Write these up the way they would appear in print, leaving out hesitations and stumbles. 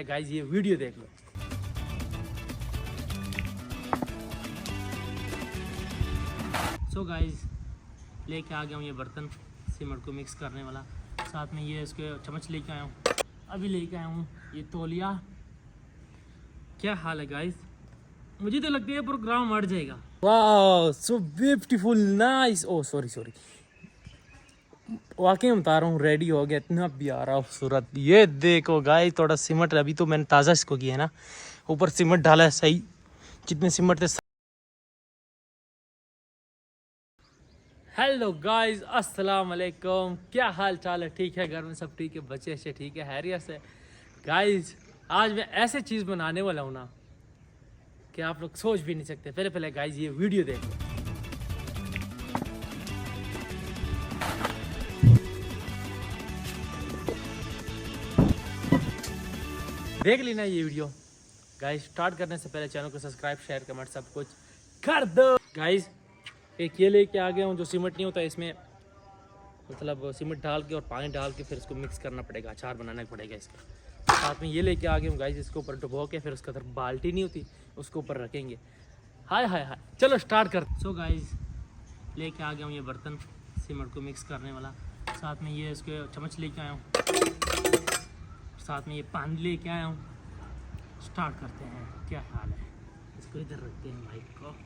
Guys ये video देख लो। So guys लेके आ गया हूँ ये बर्तन सीमेंट को मिक्स करने वाला, साथ में ये इसके चम्मच लेके आया हूँ। अभी लेके आया हूँ ये तौलिया। क्या हाल है गाइस, मुझे तो लगता है प्रोग्राम मर जाएगा। वाह सो ब्यूटीफुल नाइस। ओ सॉरी वाकई बता रहा हूँ, रेडी हो गया, इतना प्यारा खूबसूरत। ये देखो गाइस, थोड़ा सीमेंट अभी तो मैंने ताज़ा इसको किया है ना, ऊपर सीमेंट डाला है सही, जितने सीमेंट थे। हेलो गाइस, अस्सलाम वालेकुम, क्या हाल चाल है? ठीक है, घर में सब ठीक है, बच्चे अच्छे ठीक है, हैरियत से। गाइस आज मैं ऐसे चीज़ बनाने वाला हूँ ना कि आप लोग सोच भी नहीं सकते। पहले गाइस ये वीडियो देखो। देख लेना ये वीडियो। गाइस स्टार्ट करने से पहले चैनल को सब्सक्राइब, शेयर, कमेंट सब कुछ कर दो। गाइस एक ये लेके आ गया हूँ जो सीमेंट नहीं होता, इसमें मतलब सीमेंट डाल के और पानी डाल के फिर इसको मिक्स करना पड़ेगा, अचार बनाना पड़ेगा इसका। साथ में ये लेके आ गया हूँ गाइस, इसके ऊपर डुबो के फिर उसके अंदर बाल्टी नहीं होती उसके ऊपर रखेंगे। हाय चलो स्टार्ट कर। सो गाइस लेके आ गया हूँ ये बर्तन सीमेंट को मिक्स करने वाला, साथ में ये इसके चम्मच लेके आया हूँ, साथ में ये पानी लेके आया हूँ। स्टार्ट करते हैं। क्या हाल है, इसको इधर रखते हैं माइक को।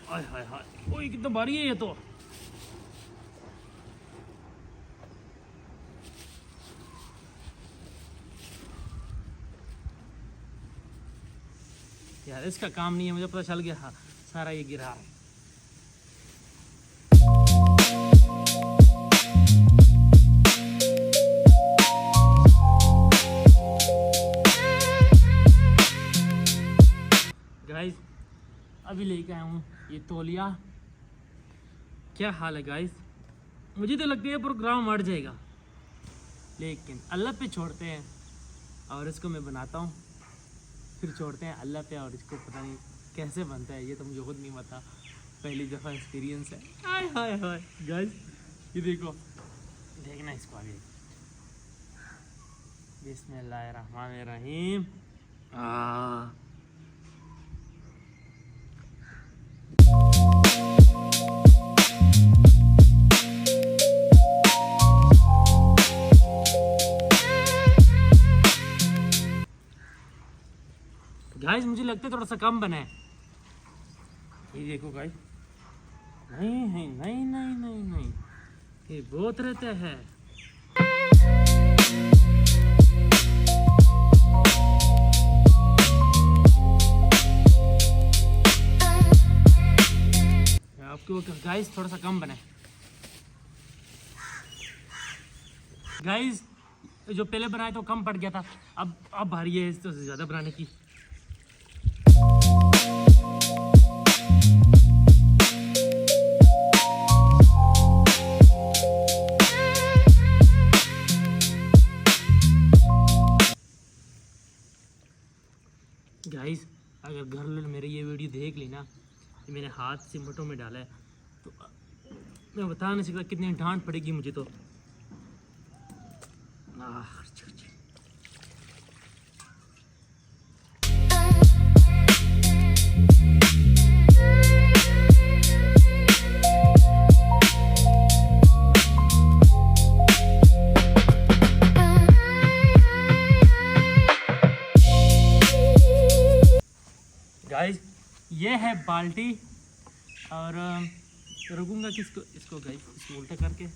हाय ओए कितना भारी है ये तो। यार इसका काम नहीं है, मुझे पता चल गया। हाँ सारा ये गिरा है। गाइस अभी लेके आया हूँ ये तौलिया। क्या हाल है गाइस, मुझे तो लगता है प्रोग्राम मर जाएगा, लेकिन अल्लाह पे छोड़ते हैं और इसको मैं बनाता हूँ, फिर छोड़ते हैं अल्लाह पे। और इसको पता नहीं कैसे बनता है, ये तो मुझे खुद नहीं पता, पहली दफ़ा एक्सपीरियंस है। हाय गाइस ये देखो, देखना इसको आगे। बिस्मिल्लाहिर्रहमानिर्रहीम। गाइस मुझे लगता है थोड़ा सा कम बना है, ये देखो गाइस। नहीं, ये बहुत रहता है। आपको गाइस थोड़ा सा कम बना है। गाइस जो पहले बनाया तो कम पड़ गया था, अब भारी है इससे ज़्यादा बनाने की। गाइस अगर घर में मेरे ये वीडियो देख ली ना, मैंने हाथ सीमेंटों में डाला है, तो मैं बता नहीं सकता कितनी डांट पड़ेगी मुझे तो। गाइस ये है बाल्टी, और रुकूंगा किसको, इसको गाइस इसको उल्टा करके।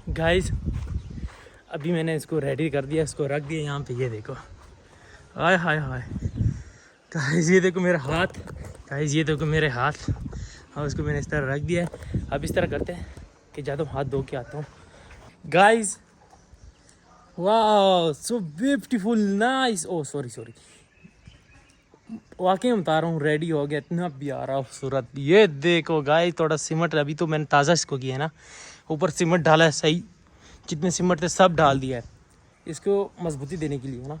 गाइस अभी मैंने इसको रेडी कर दिया, इसको रख दिया यहाँ पे। ये देखो हाय गाइस, ये देखो मेरा हाथ, गाइस ये देखो मेरे हाथ, और उसको मैंने इस तरह रख दिया है। अब इस तरह करते हैं कि जाता हूँ हाथ धो के आता हूँ। गाइस वाह सो ब्यूटीफुल नाइस। ओ सॉरी वाकई बता रहा हूँ, रेडी हो गया, इतना प्यारा खूबसूरत। ये देखो गाइस, थोड़ा सीमेंट अभी तो मैंने ताज़ा इसको किया है ना, ऊपर सीमेंट डाला है सही, जितने सीमेंट थे सब डाल दिया है इसको मजबूती देने के लिए ना।